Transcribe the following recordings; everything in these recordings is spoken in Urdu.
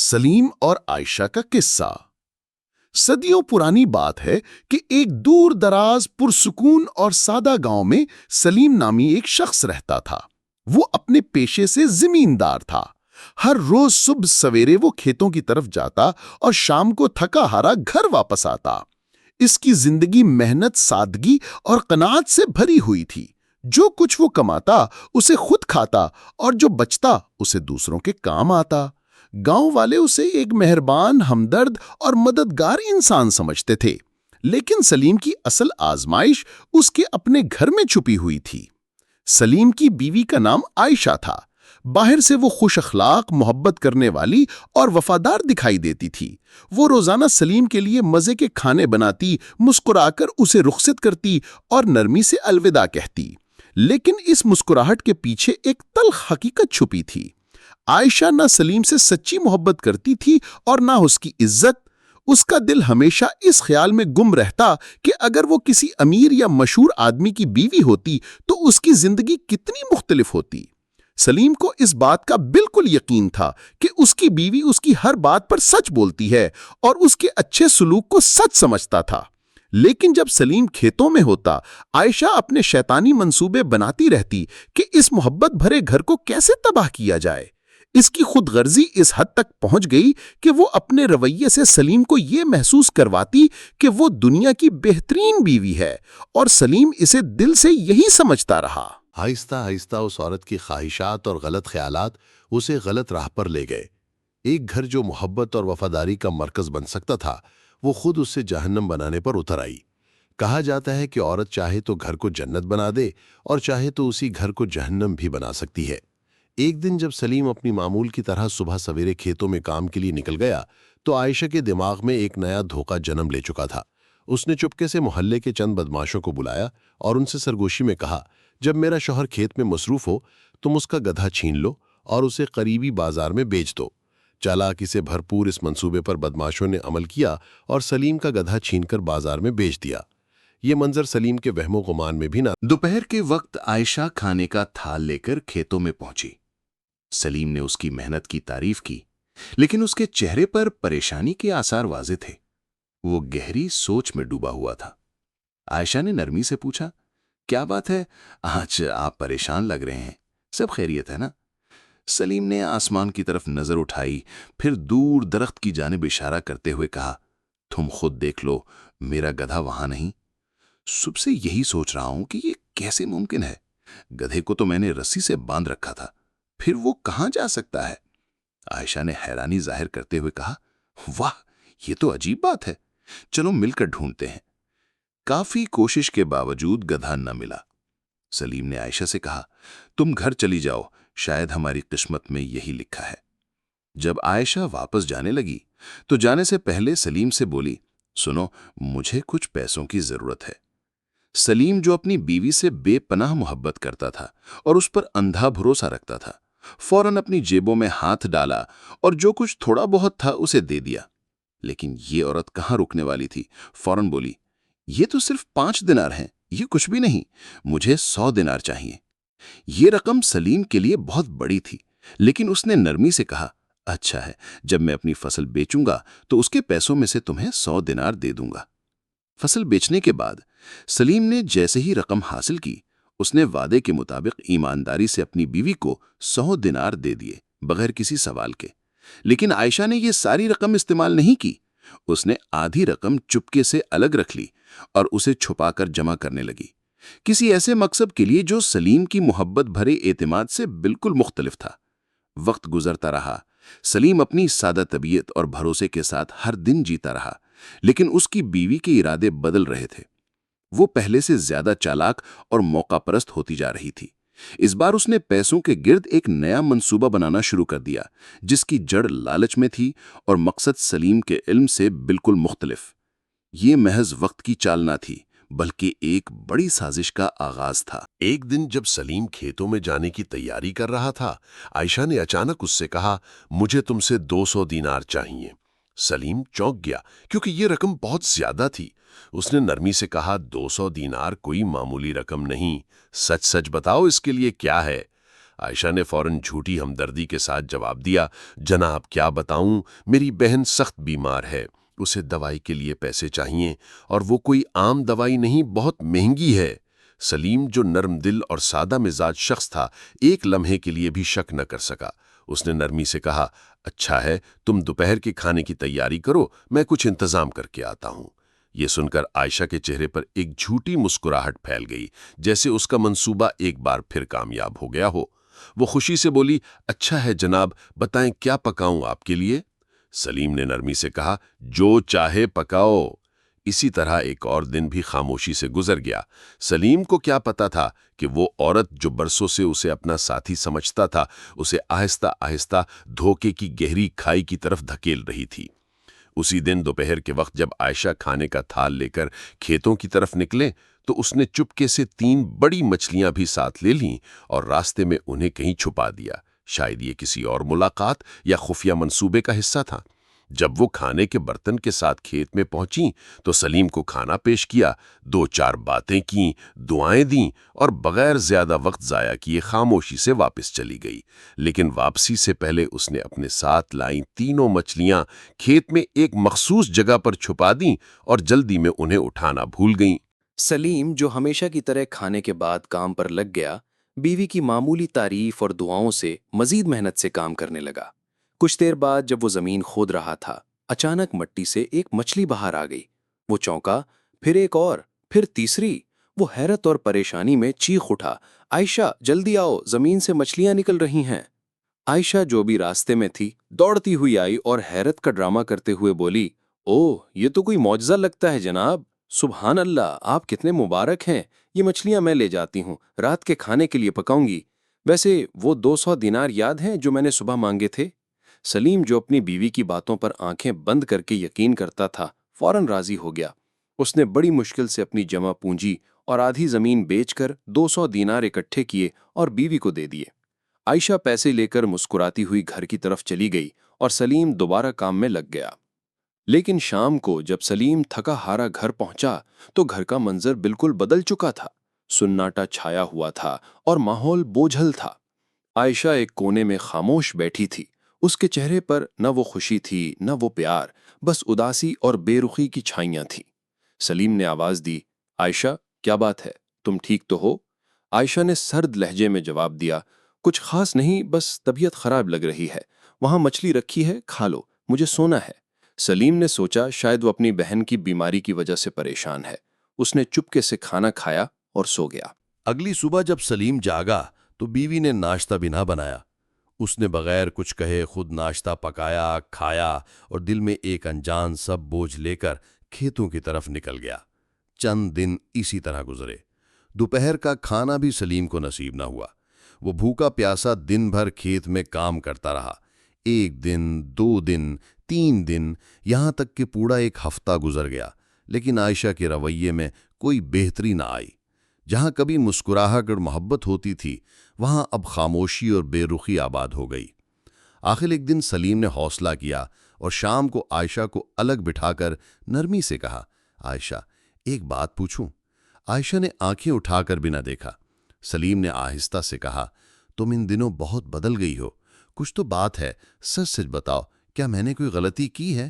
سلیم اور عائشہ کا قصہ۔ صدیوں پرانی بات ہے کہ ایک دور دراز پرسکون اور سادہ گاؤں میں سلیم نامی ایک شخص رہتا تھا۔ وہ اپنے پیشے سے زمیندار تھا۔ ہر روز صبح سویرے وہ کھیتوں کی طرف جاتا اور شام کو تھکا ہارا گھر واپس آتا۔ اس کی زندگی محنت، سادگی اور قناعت سے بھری ہوئی تھی۔ جو کچھ وہ کماتا اسے خود کھاتا اور جو بچتا اسے دوسروں کے کام آتا۔ گاؤں والے اسے ایک مہربان، ہمدرد اور مددگار انسان سمجھتے تھے، لیکن سلیم کی اصل آزمائش اس کے اپنے گھر میں چھپی ہوئی تھی۔ سلیم کی بیوی کا نام عائشہ تھا۔ باہر سے وہ خوش اخلاق، محبت کرنے والی اور وفادار دکھائی دیتی تھی۔ وہ روزانہ سلیم کے لیے مزے کے کھانے بناتی، مسکرا کر اسے رخصت کرتی اور نرمی سے الوداع کہتی۔ لیکن اس مسکراہٹ کے پیچھے ایک تلخ حقیقت چھپی تھی۔ عائشہ نہ سلیم سے سچی محبت کرتی تھی اور نہ اس کی عزت۔ اس کا دل ہمیشہ اس خیال میں گم رہتا کہ اگر وہ کسی امیر یا مشہور آدمی کی بیوی ہوتی تو اس کی زندگی کتنی مختلف ہوتی۔ سلیم کو اس بات کا بالکل یقین تھا کہ اس کی بیوی اس کی ہر بات پر سچ بولتی ہے اور اس کے اچھے سلوک کو سچ سمجھتا تھا۔ لیکن جب سلیم کھیتوں میں ہوتا، عائشہ اپنے شیطانی منصوبے بناتی رہتی کہ اس محبت بھرے گھر کو کیسے تباہ کیا جائے۔ اس کی خود غرضی اس حد تک پہنچ گئی کہ وہ اپنے رویے سے سلیم کو یہ محسوس کرواتی کہ وہ دنیا کی بہترین بیوی ہے، اور سلیم اسے دل سے یہی سمجھتا رہا۔ آہستہ آہستہ اس عورت کی خواہشات اور غلط خیالات اسے غلط راہ پر لے گئے۔ ایک گھر جو محبت اور وفاداری کا مرکز بن سکتا تھا، وہ خود اس سے جہنم بنانے پر اتر آئی۔ کہا جاتا ہے کہ عورت چاہے تو گھر کو جنت بنا دے اور چاہے تو اسی گھر کو جہنم بھی بنا سکتی ہے۔ ایک دن جب سلیم اپنی معمول کی طرح صبح سویرے کھیتوں میں کام کے لیے نکل گیا تو عائشہ کے دماغ میں ایک نیا دھوکہ جنم لے چکا تھا۔ اس نے چپکے سے محلے کے چند بدماشوں کو بلایا اور ان سے سرگوشی میں کہا، جب میرا شوہر کھیت میں مصروف ہو تم اس کا گدھا چھین لو اور اسے قریبی بازار میں بیچ دو۔ چالاکی سے بھرپور اس منصوبے پر بدماشوں نے عمل کیا اور سلیم کا گدھا چھین کر بازار میں بیچ دیا۔ یہ منظر سلیم کے وہم و گمان میں بھی نہ۔ دوپہر کے وقت عائشہ کھانے کا تھال لے کر کھیتوں میں پہنچی۔ سلیم نے اس کی محنت کی تعریف کی، لیکن اس کے چہرے پر پریشانی کے آثار واضح تھے۔ وہ گہری سوچ میں ڈوبا ہوا تھا۔ عائشہ نے نرمی سے پوچھا، کیا بات ہے؟ آج آپ پریشان لگ رہے ہیں، سب خیریت ہے نا؟ سلیم نے آسمان کی طرف نظر اٹھائی، پھر دور درخت کی جانب اشارہ کرتے ہوئے کہا، تم خود دیکھ لو، میرا گدھا وہاں نہیں۔ صبح سے یہی سوچ رہا ہوں کہ یہ کیسے ممکن ہے؟ گدھے کو تو میں نے رسی سے باندھ رکھا تھا، پھر وہ کہاں جا سکتا ہے؟ عائشہ نے حیرانی ظاہر کرتے ہوئے کہا، واہ، یہ تو عجیب بات ہے، چلو مل کر ڈھونڈتے ہیں۔ کافی کوشش کے باوجود گدھا نہ ملا۔ سلیم نے عائشہ سے کہا، تم گھر چلی جاؤ، شاید ہماری قسمت میں یہی لکھا ہے۔ جب عائشہ واپس جانے لگی تو جانے سے پہلے سلیم سے بولی، سنو، مجھے کچھ پیسوں کی ضرورت ہے۔ سلیم جو اپنی بیوی سے بے پناہ محبت کرتا تھا اور اس پر اندھا بھروسہ رکھتا تھا، فوراً اپنی جیبوں میں ہاتھ ڈالا اور جو کچھ تھوڑا بہت تھا اسے دے دیا۔ لیکن یہ عورت کہاں رکنے والی تھی، فوراً بولی، یہ تو صرف 5 دینار ہیں، یہ کچھ بھی نہیں، مجھے 100 دینار چاہیے۔ یہ رقم سلیم کے لیے بہت بڑی تھی، لیکن اس نے نرمی سے کہا، اچھا ہے، جب میں اپنی فصل بیچوں گا تو اس کے پیسوں میں سے تمہیں 100 دینار دے دوں گا۔ فصل بیچنے کے بعد سلیم نے جیسے ہی رقم حاصل کی، اس نے وعدے کے مطابق ایمانداری سے اپنی بیوی کو 100 دینار دے دیے، بغیر کسی سوال کے۔ لیکن عائشہ نے یہ ساری رقم استعمال نہیں کی۔ اس نے آدھی رقم چپکے سے الگ رکھ لی اور اسے چھپا کر جمع کرنے لگی، کسی ایسے مقصد کے لیے جو سلیم کی محبت بھرے اعتماد سے بالکل مختلف تھا۔ وقت گزرتا رہا، سلیم اپنی سادہ طبیعت اور بھروسے کے ساتھ ہر دن جیتا رہا، لیکن اس کی بیوی کے ارادے بدل رہے تھے۔ وہ پہلے سے زیادہ چالاک اور موقع پرست ہوتی جا رہی تھی۔ اس بار اس نے پیسوں کے گرد ایک نیا منصوبہ بنانا شروع کر دیا، جس کی جڑ لالچ میں تھی اور مقصد سلیم کے علم سے بالکل مختلف۔ یہ محض وقت کی چال نہ تھی، بلکہ ایک بڑی سازش کا آغاز تھا۔ ایک دن جب سلیم کھیتوں میں جانے کی تیاری کر رہا تھا، عائشہ نے اچانک اس سے کہا، مجھے تم سے 200 دینار چاہیے۔ سلیم چونک گیا کیونکہ یہ رقم بہت زیادہ تھی۔ اس نے نرمی سے کہا، 200 دینار کوئی معمولی رقم نہیں، سچ سچ بتاؤ اس کے لیے کیا ہے؟ عائشہ نے فوراً جھوٹی ہمدردی کے ساتھ جواب دیا، جناب کیا بتاؤں، میری بہن سخت بیمار ہے، اسے دوائی کے لیے پیسے چاہیے، اور وہ کوئی عام دوائی نہیں، بہت مہنگی ہے۔ سلیم جو نرم دل اور سادہ مزاج شخص تھا، ایک لمحے کے لیے بھی شک نہ کر سکا۔ اس نے نرمی سے کہا، اچھا ہے، تم دوپہر کے کھانے کی تیاری کرو، میں کچھ انتظام کر کے آتا ہوں۔ یہ سن کر عائشہ کے چہرے پر ایک جھوٹی مسکراہٹ پھیل گئی، جیسے اس کا منصوبہ ایک بار پھر کامیاب ہو گیا ہو۔ وہ خوشی سے بولی، اچھا ہے جناب، بتائیں کیا پکاؤں آپ کے لیے؟ سلیم نے نرمی سے کہا، جو چاہے پکاؤ۔ اسی طرح ایک اور دن بھی خاموشی سے گزر گیا۔ سلیم کو کیا پتا تھا کہ وہ عورت جو برسوں سے اسے اپنا ساتھی سمجھتا تھا، اسے آہستہ آہستہ دھوکے کی گہری کھائی کی طرف دھکیل رہی تھی۔ اسی دن دوپہر کے وقت جب عائشہ کھانے کا تھال لے کر کھیتوں کی طرف نکلے تو اس نے چپکے سے 3 بڑی مچھلیاں بھی ساتھ لے لیں اور راستے میں انہیں کہیں چھپا دیا۔ شاید یہ کسی اور ملاقات یا خفیہ منصوبے کا حصہ تھا۔ جب وہ کھانے کے برتن کے ساتھ کھیت میں پہنچیں تو سلیم کو کھانا پیش کیا، 2-4 باتیں کیں، دعائیں دیں اور بغیر زیادہ وقت ضائع کیے خاموشی سے واپس چلی گئی۔ لیکن واپسی سے پہلے اس نے اپنے ساتھ لائیں 3 مچھلیاں کھیت میں ایک مخصوص جگہ پر چھپا دیں اور جلدی میں انہیں اٹھانا بھول گئیں۔ سلیم جو ہمیشہ کی طرح کھانے کے بعد کام پر لگ گیا، بیوی کی معمولی تعریف اور دعاؤں سے مزید محنت سے کام کرنے لگا۔ کچھ دیر بعد جب وہ زمین کھود رہا تھا، اچانک مٹی سے ایک مچھلی باہر آ گئی۔ وہ چونکا، پھر ایک اور، پھر تیسری۔ وہ حیرت اور پریشانی میں چیخ اٹھا، عائشہ جلدی آؤ، زمین سے مچھلیاں نکل رہی ہیں۔ عائشہ جو بھی راستے میں تھی دوڑتی ہوئی آئی اور حیرت کا ڈرامہ کرتے ہوئے بولی، اوہ یہ تو کوئی معجزہ لگتا ہے جناب، سبحان اللہ، آپ کتنے مبارک ہیں، یہ مچھلیاں میں لے جاتی ہوں، رات کے کھانے کے لیے پکاؤں گی۔ ویسے وہ 200 دینار یاد ہیں جو میں نے صبح مانگے تھے؟ سلیم جو اپنی بیوی کی باتوں پر آنکھیں بند کر کے یقین کرتا تھا، فوراً راضی ہو گیا۔ اس نے بڑی مشکل سے اپنی جمع پونجی اور آدھی زمین بیچ کر 200 دینار اکٹھے کیے اور بیوی کو دے دیے۔ عائشہ پیسے لے کر مسکراتی ہوئی گھر کی طرف چلی گئی اور سلیم دوبارہ کام میں لگ گیا۔ لیکن شام کو جب سلیم تھکا ہارا گھر پہنچا تو گھر کا منظر بالکل بدل چکا تھا۔ سناٹا چھایا ہوا تھا اور ماحول بوجھل تھا۔ عائشہ ایک کونے میں خاموش بیٹھی تھی۔ اس کے چہرے پر نہ وہ خوشی تھی نہ وہ پیار، بس اداسی اور بے رخی کی چھائیاں تھیں۔ سلیم نے آواز دی، عائشہ کیا بات ہے، تم ٹھیک تو ہو؟ عائشہ نے سرد لہجے میں جواب دیا، کچھ خاص نہیں، بس طبیعت خراب لگ رہی ہے۔ وہاں مچھلی رکھی ہے، کھا لو، مجھے سونا ہے۔ سلیم نے سوچا شاید وہ اپنی بہن کی بیماری کی وجہ سے پریشان ہے۔ اس نے چپکے سے کھانا کھایا اور سو گیا۔ اگلی صبح جب سلیم جاگا تو بیوی نے ناشتہ بھی نہ بنایا۔ اس نے بغیر کچھ کہے خود ناشتہ پکایا، کھایا اور دل میں ایک انجان سب بوجھ لے کر کھیتوں کی طرف نکل گیا۔ چند دن اسی طرح گزرے۔ دوپہر کا کھانا بھی سلیم کو نصیب نہ ہوا۔ وہ بھوکا پیاسا دن بھر کھیت میں کام کرتا رہا۔ 1 دن، 2 دن، 3 دن، یہاں تک کہ پورا ایک ہفتہ گزر گیا، لیکن عائشہ کے رویے میں کوئی بہتری نہ آئی۔ جہاں کبھی مسکراہٹ اور محبت ہوتی تھی، وہاں اب خاموشی اور بے رخی آباد ہو گئی۔ آخر ایک دن سلیم نے حوصلہ کیا اور شام کو عائشہ کو الگ بٹھا کر نرمی سے کہا، عائشہ ایک بات پوچھوں؟ عائشہ نے آنکھیں اٹھا کر بھی نہ دیکھا۔ سلیم نے آہستہ سے کہا، تم ان دنوں بہت بدل گئی ہو، کچھ تو بات ہے، سچ سچ بتاؤ، کیا میں نے کوئی غلطی کی ہے؟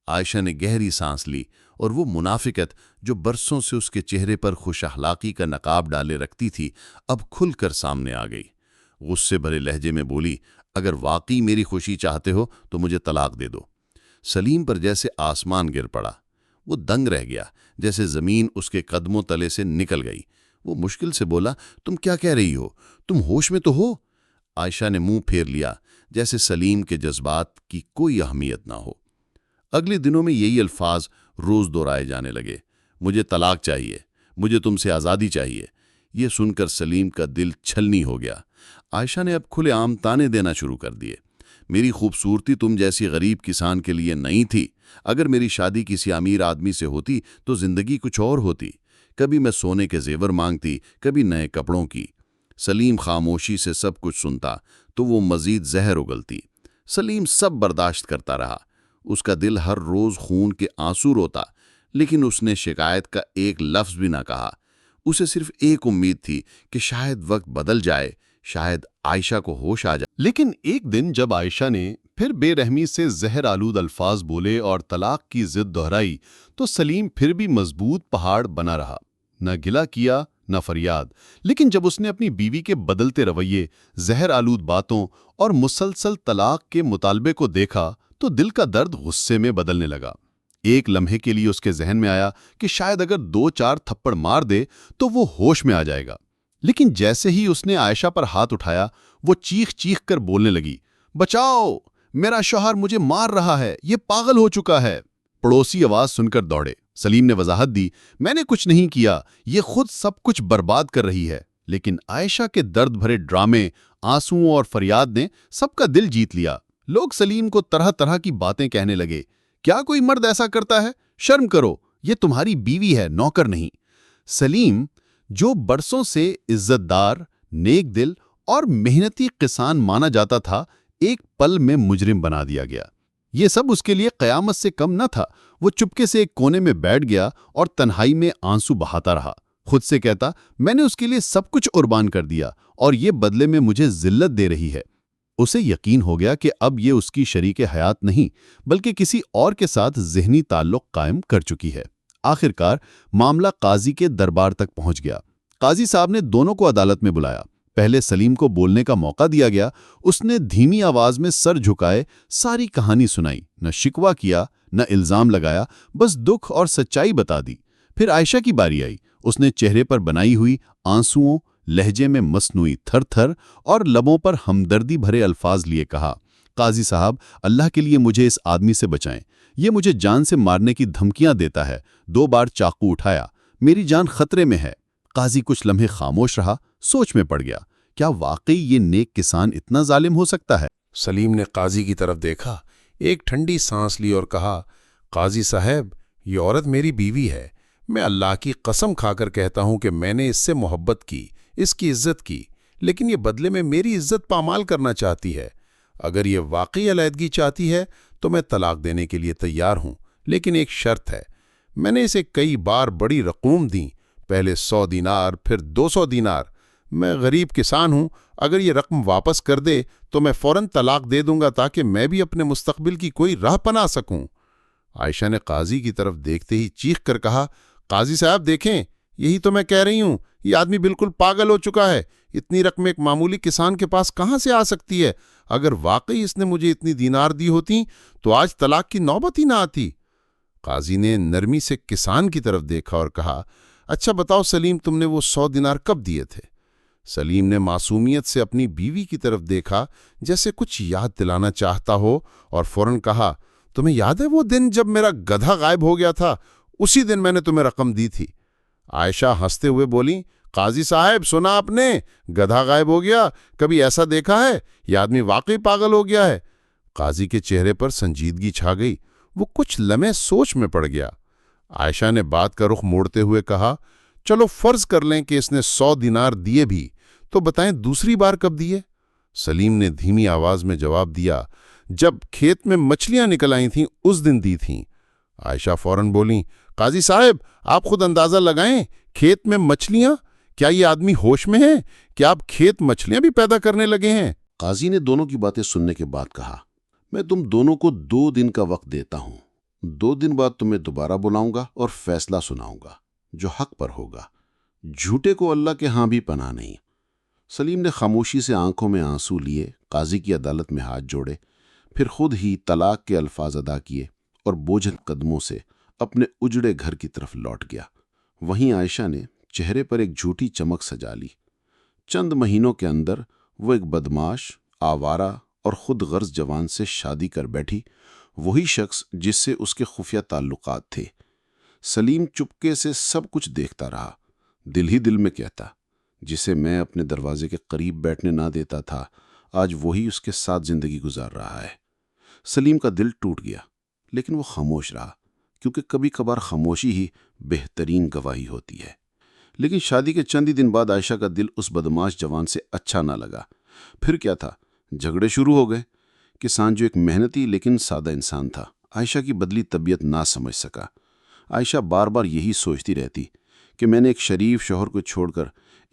عائشہ نے گہری سانس لی اور وہ منافقت جو برسوں سے اس کے چہرے پر خوش اخلاقی کا نقاب ڈالے رکھتی تھی اب کھل کر سامنے آ گئی۔ غصے بھرے لہجے میں بولی، اگر واقعی میری خوشی چاہتے ہو تو مجھے طلاق دے دو۔ سلیم پر جیسے آسمان گر پڑا۔ وہ دنگ رہ گیا، جیسے زمین اس کے قدموں تلے سے نکل گئی۔ وہ مشکل سے بولا، تم کیا کہہ رہی ہو؟ تم ہوش میں تو ہو؟ عائشہ نے منہ پھیر لیا، جیسے سلیم کے جذبات کی کوئی اہمیت نہ ہو۔ اگلے دنوں میں یہی الفاظ روز دہرائے جانے لگے، مجھے طلاق چاہیے، مجھے تم سے آزادی چاہیے۔ یہ سن کر سلیم کا دل چھلنی ہو گیا۔ عائشہ نے اب کھلے عام تانے دینا شروع کر دیے، میری خوبصورتی تم جیسی غریب کسان کے لیے نہیں تھی، اگر میری شادی کسی امیر آدمی سے ہوتی تو زندگی کچھ اور ہوتی، کبھی میں سونے کے زیور مانگتی، کبھی نئے کپڑوں کی۔ سلیم خاموشی سے سب کچھ سنتا تو وہ مزید زہر اگلتی۔ سلیم سب برداشت کرتا رہا، اس کا دل ہر روز خون کے آنسو روتا، لیکن اس نے شکایت کا ایک لفظ بھی نہ کہا۔ اسے صرف ایک امید تھی کہ شاید وقت بدل جائے، شاید عائشہ کو ہوش آ جائے۔ لیکن ایک دن جب عائشہ نے پھر بے رحمی سے زہر آلود الفاظ بولے اور طلاق کی ضد دہرائی تو سلیم پھر بھی مضبوط پہاڑ بنا رہا، نہ گلہ کیا نہ فریاد۔ لیکن جب اس نے اپنی بیوی کے بدلتے رویے، زہر آلود باتوں اور مسلسل طلاق کے مطالبے کو دیکھا تو دل کا درد غصے میں بدلنے لگا۔ ایک لمحے کے لیے اس کے ذہن میں آیا کہ شاید اگر 2-4 تھپڑ مار دے تو وہ ہوش میں آ جائے گا۔ لیکن جیسے ہی اس نے عائشہ پر ہاتھ اٹھایا وہ چیخ چیخ کر بولنے لگی، بچاؤ، میرا شوہر مجھے مار رہا ہے، یہ پاگل ہو چکا ہے۔ پڑوسی آواز سن کر دوڑے۔ سلیم نے وضاحت دی، میں نے کچھ نہیں کیا، یہ خود سب کچھ برباد کر رہی ہے۔ لیکن عائشہ کے درد بھرے ڈرامے، آنسوؤں اور فریاد نے سب کا دل جیت لیا۔ لوگ سلیم کو طرح طرح کی باتیں کہنے لگے، کیا کوئی مرد ایسا کرتا ہے؟ شرم کرو، یہ تمہاری بیوی ہے، نوکر نہیں۔ سلیم، جو برسوں سے عزت دار، نیک دل اور محنتی کسان مانا جاتا تھا، ایک پل میں مجرم بنا دیا گیا۔ یہ سب اس کے لیے قیامت سے کم نہ تھا۔ وہ چپکے سے ایک کونے میں بیٹھ گیا اور تنہائی میں آنسو بہاتا رہا، خود سے کہتا، میں نے اس کے لیے سب کچھ قربان کر دیا اور یہ بدلے میں مجھے ذلت دے رہی ہے۔ اسے یقین ہو گیا کہ اب یہ اس کی شریک حیات نہیں بلکہ کسی اور کے ساتھ ذہنی تعلق قائم کر چکی ہے۔ آخرکار معاملہ قاضی کے دربار تک پہنچ گیا۔ قاضی صاحب نے دونوں کو عدالت میں بلایا۔ پہلے سلیم کو بولنے کا موقع دیا گیا۔ اس نے دھیمی آواز میں سر جھکائے ساری کہانی سنائی، نہ شکوہ کیا نہ الزام لگایا، بس دکھ اور سچائی بتا دی۔ پھر عائشہ کی باری آئی۔ اس نے چہرے پر بنائی ہوئی آنسوؤں، لہجے میں مصنوعی تھر تھر اور لبوں پر ہمدردی بھرے الفاظ لیے کہا، قاضی صاحب، اللہ کے لیے مجھے اس آدمی سے بچائیں، یہ مجھے جان سے مارنے کی دھمکیاں دیتا ہے، 2 بار چاقو اٹھایا، میری جان خطرے میں ہے۔ قاضی کچھ لمحے خاموش رہا، سوچ میں پڑ گیا، کیا واقعی یہ نیک کسان اتنا ظالم ہو سکتا ہے؟ سلیم نے قاضی کی طرف دیکھا، ایک ٹھنڈی سانس لی اور کہا، قاضی صاحب، یہ عورت میری بیوی ہے، میں اللہ کی قسم کھا کر کہتا ہوں کہ میں نے اس سے محبت کی، اس کی عزت کی، لیکن یہ بدلے میں میری عزت پامال کرنا چاہتی ہے۔ اگر یہ واقعی علیحدگی چاہتی ہے تو میں طلاق دینے کے لیے تیار ہوں، لیکن ایک شرط ہے۔ میں نے اسے کئی بار بڑی رقوم دیں، پہلے 100 دینار، پھر 200 دینار۔ میں غریب کسان ہوں، اگر یہ رقم واپس کر دے تو میں فوراً طلاق دے دوں گا تاکہ میں بھی اپنے مستقبل کی کوئی راہ پنا سکوں۔ عائشہ نے قاضی کی طرف دیکھتے ہی چیخ کر کہا، قاضی صاحب دیکھیں، یہی تو میں کہہ رہی ہوں، یہ آدمی بالکل پاگل ہو چکا ہے۔ اتنی رقم ایک معمولی کسان کے پاس کہاں سے آ سکتی ہے؟ اگر واقعی اس نے مجھے اتنی دینار دی ہوتی تو آج طلاق کی نوبت ہی نہ آتی۔ قاضی نے نرمی سے کسان کی طرف دیکھا اور کہا، اچھا بتاؤ سلیم، تم نے وہ 100 دینار کب دیے تھے؟ سلیم نے معصومیت سے اپنی بیوی کی طرف دیکھا، جیسے کچھ یاد دلانا چاہتا ہو، اور فوراً کہا، تمہیں یاد ہے وہ دن جب میرا گدھا غائب ہو گیا تھا؟ اسی دن میں نے تمہیں رقم دی تھی۔ عائشہ ہنستے ہوئے بولی، قاضی صاحب سنا آپ نے، گدھا غائب ہو گیا؟ کبھی ایسا دیکھا ہے؟ یہ آدمی واقعی پاگل ہو گیا ہے۔ قاضی کے چہرے پر سنجیدگی چھا گئی، وہ کچھ لمحے سوچ میں پڑ گیا۔ عائشہ نے بات کا رخ موڑتے ہوئے کہا، چلو فرض کر لیں کہ اس نے 100 دینار دیے بھی، تو بتائیں دوسری بار کب دیے؟ سلیم نے دھیمی آواز میں جواب دیا، جب کھیت میں مچھلیاں نکل آئی تھیں اس دن دی تھیں۔ عائشہ فوراً بولی، قاضی صاحب آپ خود اندازہ لگائیں، کھیت میں مچھلیاں؟ کیا یہ آدمی ہوش میں ہے؟ کیا آپ کھیت مچھلیاں بھی پیدا کرنے لگے ہیں؟ قاضی نے دونوں کی باتیں سننے کے بعد کہا، میں تم دونوں کو 2 دن کا وقت دیتا ہوں۔ 2 دن بعد تمہیں دوبارہ بلاؤں گا اور فیصلہ سناؤں گا جو حق پر ہوگا۔ جھوٹے کو اللہ کے ہاں بھی پناہ نہیں۔ سلیم نے خاموشی سے آنکھوں میں آنسو لیے، قاضی کی عدالت میں ہاتھ جوڑے، پھر خود ہی طلاق کے الفاظ ادا کیے اور بوجھل قدموں سے اپنے اجڑے گھر کی طرف لوٹ گیا۔ وہیں عائشہ نے چہرے پر ایک جھوٹی چمک سجا لی۔ چند مہینوں کے اندر وہ ایک بدماش، آوارہ اور خود غرض جوان سے شادی کر بیٹھی، وہی شخص جس سے اس کے خفیہ تعلقات تھے۔ سلیم چپکے سے سب کچھ دیکھتا رہا، دل ہی دل میں کہتا، جسے میں اپنے دروازے کے قریب بیٹھنے نہ دیتا تھا، آج وہی اس کے ساتھ زندگی گزار رہا ہے۔ سلیم کا دل ٹوٹ گیا، لیکن وہ خاموش رہا، کیونکہ کبھی کبھار خاموشی ہی بہترین گواہی ہوتی ہے۔ لیکن شادی کے چند ہی دن بعد عائشہ کا دل اس بدماش جوان سے اچھا نہ لگا۔ پھر کیا تھا، جھگڑے شروع ہو گئے۔ کسان جو ایک محنتی لیکن سادہ انسان تھا، عائشہ کی بدلی طبیعت نہ سمجھ سکا۔ عائشہ بار بار یہی سوچتی رہتی کہ میں نے ایک شریف شوہر کو چھوڑ کر